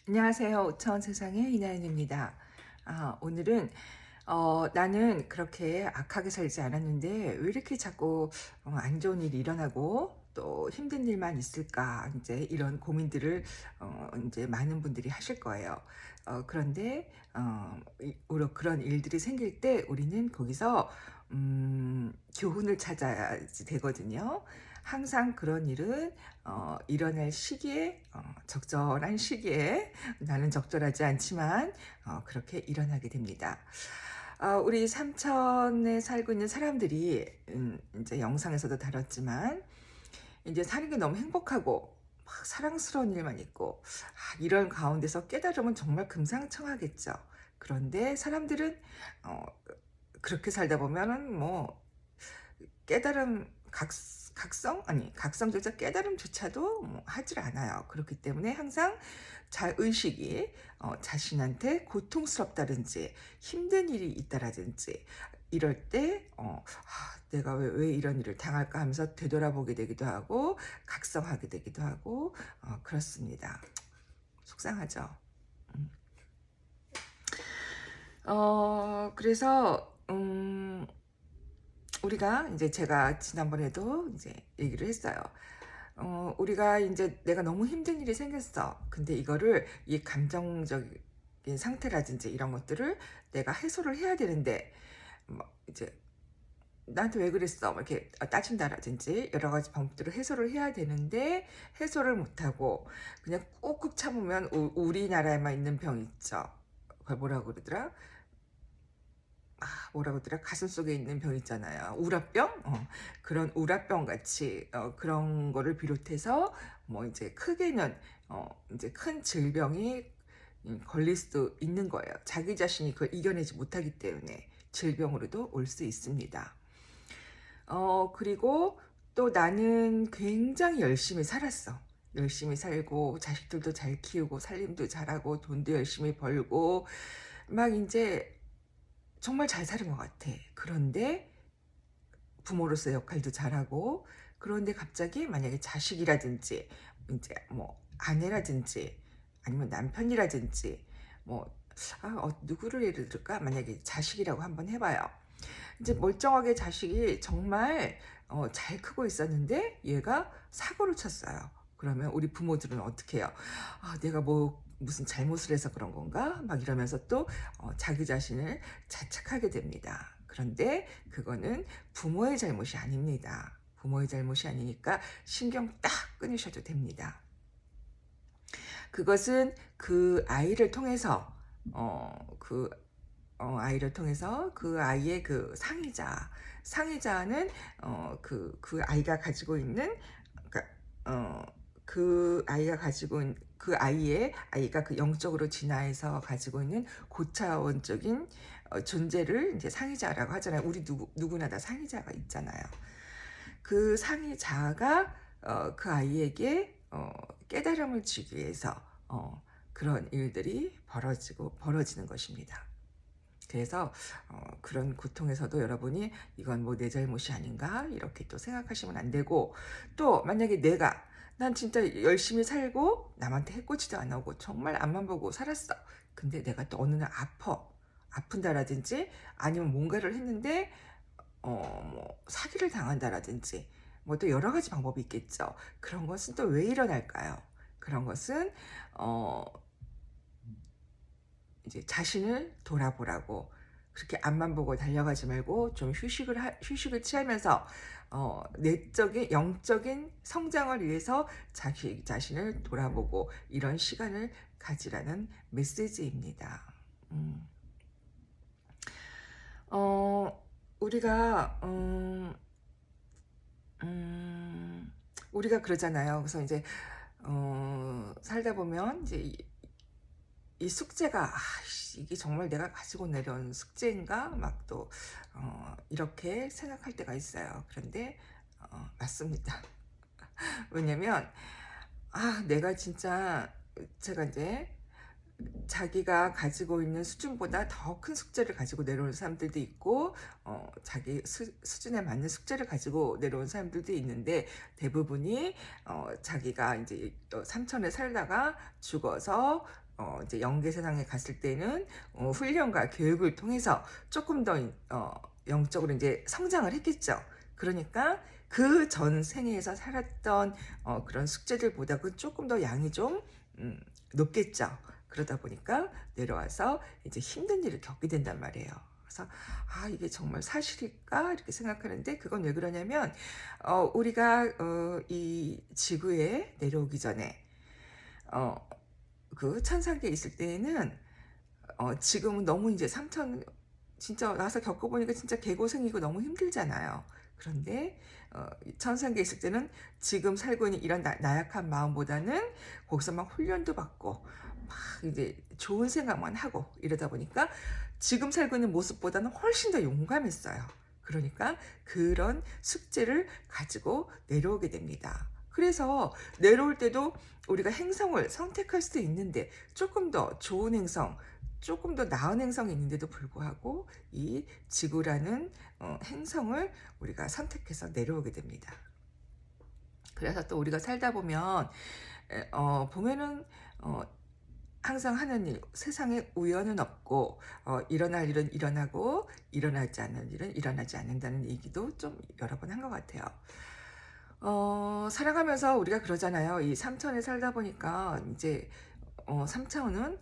안녕하세요. 우천 세상의 이나연입니다. 오늘은 나는 그렇게 악하게 살지 않았는데 왜 이렇게 자꾸 안 좋은 일이 일어나고 또 힘든 일만 있을까, 이제 이런 고민들을 이제 많은 분들이 하실 거예요. 그런데 그런 일들이 생길 때 우리는 거기서 교훈을 찾아야지 되거든요. 항상 그런 일은 일어날 시기에, 적절한 시기에, 나는 적절하지 않지만 그렇게 일어나게 됩니다. 우리 삼천에 살고 있는 사람들이 이제 영상에서도 다뤘지만 이제 사는 게 너무 행복하고 막 사랑스러운 일만 있고, 이런 가운데서 깨달으면 정말 금상첨화겠죠. 그런데 사람들은 어, 그렇게 살다 보면은 뭐 깨달음 각성 아니 각성조차 깨달음조차도 뭐 하질 않아요. 그렇기 때문에 항상 자의식이 자신한테 고통스럽다든지 힘든 일이 있다라든지 이럴 때 내가 왜 이런 일을 당할까 하면서 되돌아보게 되기도 하고 각성하게 되기도 하고 그렇습니다. 속상하죠. 음. 그래서 우리가 이제 제가 지난번에도 이제 얘기를 했어요. 우리가 이제 내가 너무 힘든 일이 생겼어. 근데 이거를 이 감정적인 상태라든지 이런 것들을 내가 해소를 해야 되는데, 뭐 이제 나한테 왜 그랬어? 뭐 이렇게 따진다라든지 여러 가지 방법들을 해소를 해야 되는데 해소를 못하고 그냥 꾹꾹 참으면 우리나라에만 있는 병 있죠. 그걸 뭐라고 그러더라? 뭐라고 하더라? 가슴 속에 있는 병 있잖아요. 우라병? 그런 우라병 같이 그런 거를 비롯해서 뭐 이제 크게는 이제 큰 질병이 걸릴 수도 있는 거예요. 자기 자신이 그걸 이겨내지 못하기 때문에 질병으로도 올 수 있습니다. 그리고 또 나는 굉장히 열심히 살았어. 열심히 살고 자식들도 잘 키우고 살림도 잘하고 돈도 열심히 벌고 막 이제 정말 잘 사는 것 같아. 그런데 부모로서의 역할도 잘하고, 그런데 갑자기 만약에 자식이라든지 이제 뭐 아내라든지 아니면 남편이라든지 뭐 누구를 예를 들까? 만약에 자식이라고 한번 해봐요. 이제 멀쩡하게 자식이 정말 잘 크고 있었는데 얘가 사고를 쳤어요. 그러면 우리 부모들은 어떻게 해요? 내가 뭐 무슨 잘못을 해서 그런 건가? 막 이러면서 또 자기 자신을 자책하게 됩니다. 그런데 그거는 부모의 잘못이 아닙니다. 부모의 잘못이 아니니까 신경 딱 끊으셔도 됩니다. 그것은 그 아이를 통해서 아이를 통해서 그 아이의 그 상의자는 그 아이가 가지고 있는, 그러니까 그 아이가 가지고 있는 그 아이가 그 영적으로 진화해서 가지고 있는 고차원적인 존재를 이제 상의자라고 하잖아요. 우리 누구나 다 상의자가 있잖아요. 그 상의자가 그 아이에게 깨달음을 주기 위해서 그런 일들이 벌어지는 것입니다. 그래서 그런 고통에서도 여러분이 이건 뭐 내 잘못이 아닌가 이렇게 또 생각하시면 안 되고, 또 만약에 난 진짜 열심히 살고 남한테 해코지도 안 하고 정말 앞만 보고 살았어. 근데 내가 또 어느 날 아픈다라든지 아니면 뭔가를 했는데 뭐 사기를 당한다라든지 뭐 또 여러 가지 방법이 있겠죠. 그런 것은 또 왜 일어날까요? 그런 것은 어 이제 자신을 돌아보라고, 그렇게 앞만 보고 달려가지 말고 좀 휴식을 취하면서 내적인 영적인 성장을 위해서 자기 자신을 돌아보고 이런 시간을 가지라는 메시지입니다. 음. 어, 우리가 우리가 그러잖아요. 그래서 이제 살다 보면 이제 이 숙제가 이게 정말 내가 가지고 내려온 숙제인가 막 또 이렇게 생각할 때가 있어요. 그런데 맞습니다. 왜냐면 내가 진짜, 제가 이제 자기가 가지고 있는 수준보다 더 큰 숙제를 가지고 내려온 사람들도 있고 자기 수준에 맞는 숙제를 가지고 내려온 사람들도 있는데, 대부분이 자기가 이제 삼천에 살다가 죽어서 이제 영계 세상에 갔을 때는 훈련과 교육을 통해서 조금 더 영적으로 이제 성장을 했겠죠. 그러니까 그 전 생에서 살았던 그런 숙제들보다는 조금 더 양이 좀 높겠죠. 그러다 보니까 내려와서 이제 힘든 일을 겪게 된단 말이에요. 그래서 이게 정말 사실일까 이렇게 생각하는데, 그건 왜 그러냐면 우리가 이 지구에 내려오기 전에 어, 그 천상계에 있을 때에는 지금은 너무 이제 삼천 진짜 나서 겪어보니까 진짜 개고생이고 너무 힘들잖아요. 그런데 천상계에 있을 때는 지금 살고 있는 이런 나약한 마음보다는 거기서 막 훈련도 받고 막 이제 좋은 생각만 하고 이러다 보니까 지금 살고 있는 모습보다는 훨씬 더 용감했어요. 그러니까 그런 숙제를 가지고 내려오게 됩니다. 그래서 내려올 때도 우리가 행성을 선택할 수도 있는데, 조금 더 좋은 행성, 조금 더 나은 행성이 있는데도 불구하고 이 지구라는 행성을 우리가 선택해서 내려오게 됩니다. 그래서 또 우리가 살다 보면 보면은 항상 하는 일, 세상에 우연은 없고 일어날 일은 일어나고 일어나지 않는 일은 일어나지 않는다는 얘기도 좀 여러 번 한 것 같아요. 살아가면서 우리가 그러잖아요. 이 삼천에 살다 보니까 이제 3차원은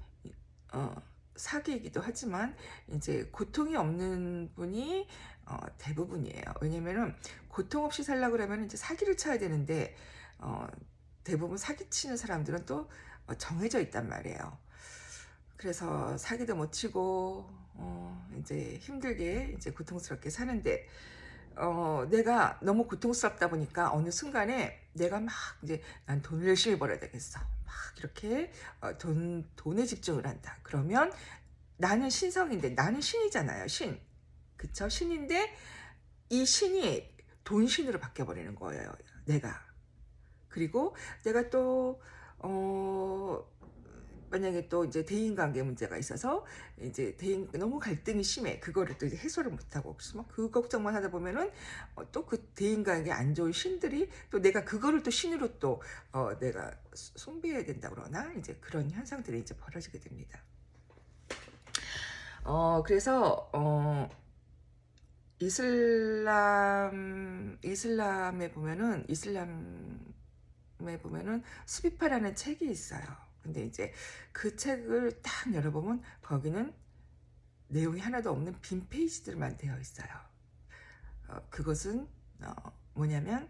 사기이기도 하지만 이제 고통이 없는 분이 대부분이에요. 왜냐면은 고통 없이 살려고 그러면 이제 사기를 쳐야 되는데 대부분 사기치는 사람들은 또 정해져 있단 말이에요. 그래서 사기도 못 치고 이제 힘들게 이제 고통스럽게 사는데, 내가 너무 고통스럽다 보니까 어느 순간에 내가 막 이제 난 돈을 열심히 벌어야 되겠어. 막 이렇게 돈에 집중을 한다. 그러면 나는 신성인데, 나는 신이잖아요. 신. 그쵸? 신인데 이 신이 돈신으로 바뀌어버리는 거예요. 내가. 그리고 내가 또, 만약에 또 이제 대인관계 문제가 있어서 이제 너무 갈등이 심해. 그거를 또 이제 해소를 못하고 그 걱정만 하다 보면은 또 그 대인관계 안 좋은 신들이 또 내가 그거를 또 신으로 또 내가 숭배해야 된다 그러나 이제 그런 현상들이 이제 벌어지게 됩니다. 그래서 이슬람에 보면은 수비파라는 책이 있어요. 근데 이제 그 책을 딱 열어보면 거기는 내용이 하나도 없는 빈 페이지들만 되어 있어요. 그것은 뭐냐면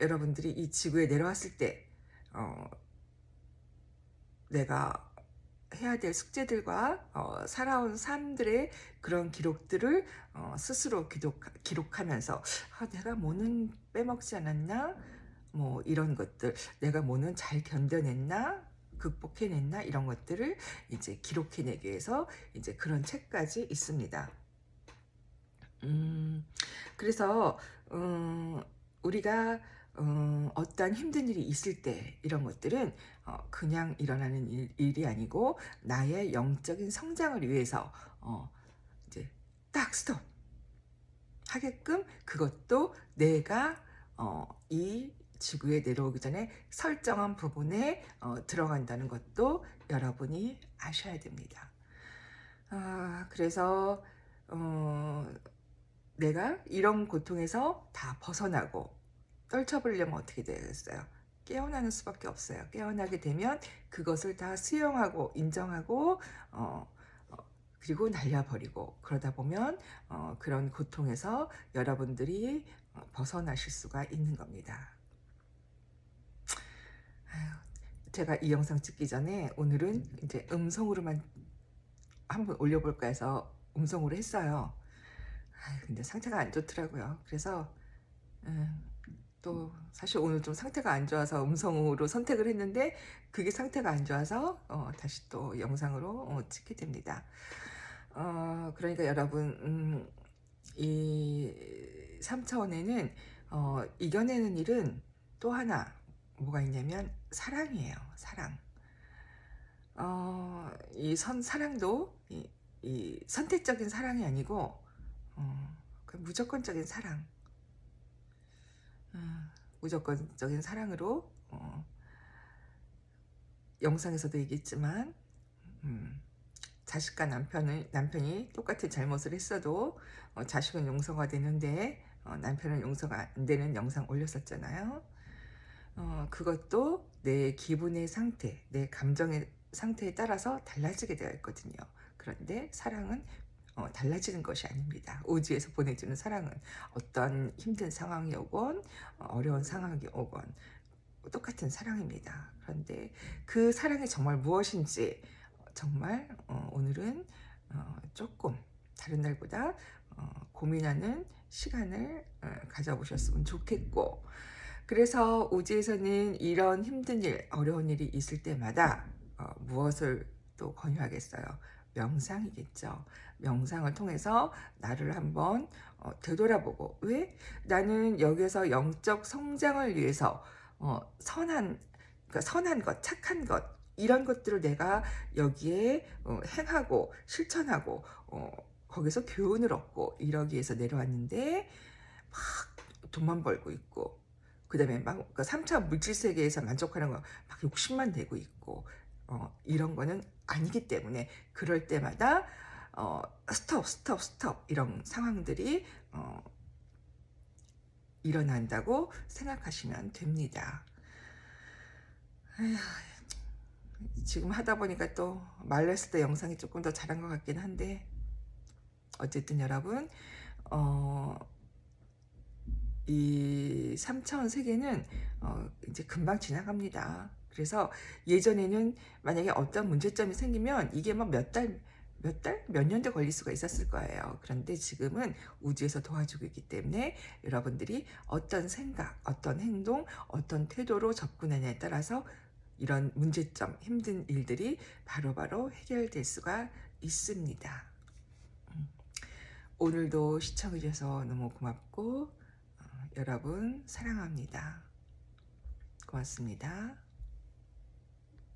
여러분들이 이 지구에 내려왔을 때 내가 해야 될 숙제들과 살아온 삶들의 그런 기록들을 스스로 기록하면서 내가 뭐는 빼먹지 않았나, 뭐 이런 것들, 내가 뭐는 잘 견뎌냈나, 극복해냈나, 이런 것들을 이제 기록해내기 위해서 이제 그런 책까지 있습니다. 그래서 우리가 어떠한 힘든 일이 있을 때 이런 것들은 그냥 일어나는 일이 아니고 나의 영적인 성장을 위해서 이제 딱 스톱 하게끔, 그것도 내가 이 지구에 내려오기 전에 설정한 부분에 들어간다는 것도 여러분이 아셔야 됩니다. 그래서 내가 이런 고통에서 다 벗어나고 떨쳐버리려면 어떻게 되겠어요? 깨어나는 수밖에 없어요. 깨어나게 되면 그것을 다 수용하고 인정하고 그리고 날려버리고, 그러다 보면 그런 고통에서 여러분들이 벗어나실 수가 있는 겁니다. 제가 이 영상 찍기 전에 오늘은 이제 음성으로만 한번 올려볼까 해서 음성으로 했어요. 근데 상태가 안 좋더라고요. 그래서 또 사실 오늘 좀 상태가 안 좋아서 음성으로 선택을 했는데, 그게 상태가 안 좋아서 다시 또 영상으로 찍게 됩니다. 그러니까 여러분, 이 3차원에는 이겨내는 일은 또 하나 뭐가 있냐면 사랑이에요. 사랑. 사랑도 이 선택적인 사랑이 아니고 그 무조건적인 사랑. 무조건적인 사랑으로 영상에서도 얘기했지만 음, 자식과 남편이 똑같은 잘못을 했어도 자식은 용서가 되는데 남편은 용서가 안 되는 영상 올렸었잖아요. 그것도 내 기분의 상태, 내 감정의 상태에 따라서 달라지게 되어 있거든요. 그런데 사랑은 달라지는 것이 아닙니다. 우주에서 보내주는 사랑은 어떤 힘든 상황이 오건 어려운 상황이 오건 똑같은 사랑입니다. 그런데 그 사랑이 정말 무엇인지 정말 오늘은 조금 다른 날보다 고민하는 시간을 가져보셨으면 좋겠고, 그래서 우주에서는 이런 힘든 일, 어려운 일이 있을 때마다 무엇을 또 권유하겠어요? 명상이겠죠. 명상을 통해서 나를 한번 되돌아보고, 왜 나는 여기서 영적 성장을 위해서 그러니까 선한 것, 착한 것, 이런 것들을 내가 여기에 행하고 실천하고 거기서 교훈을 얻고 이러기 위해서 내려왔는데 막 돈만 벌고 있고, 그 다음에 막 3차 물질 세계에서 만족하는 거 막 욕심만 내고 있고 이런 거는 아니기 때문에, 그럴 때마다 스톱 이런 상황들이 일어난다고 생각하시면 됩니다. 에휴, 지금 하다 보니까 또 말로 했을 때 영상이 조금 더 잘한 것 같긴 한데, 어쨌든 여러분 이 3차원 세계는 이제 금방 지나갑니다. 그래서 예전에는 만약에 어떤 문제점이 생기면 이게 막 몇 년도 걸릴 수가 있었을 거예요. 그런데 지금은 우주에서 도와주고 있기 때문에 여러분들이 어떤 생각, 어떤 행동, 어떤 태도로 접근하냐에 따라서 이런 문제점, 힘든 일들이 바로바로 해결될 수가 있습니다. 오늘도 시청해주셔서 너무 고맙고 여러분 사랑합니다. 고맙습니다.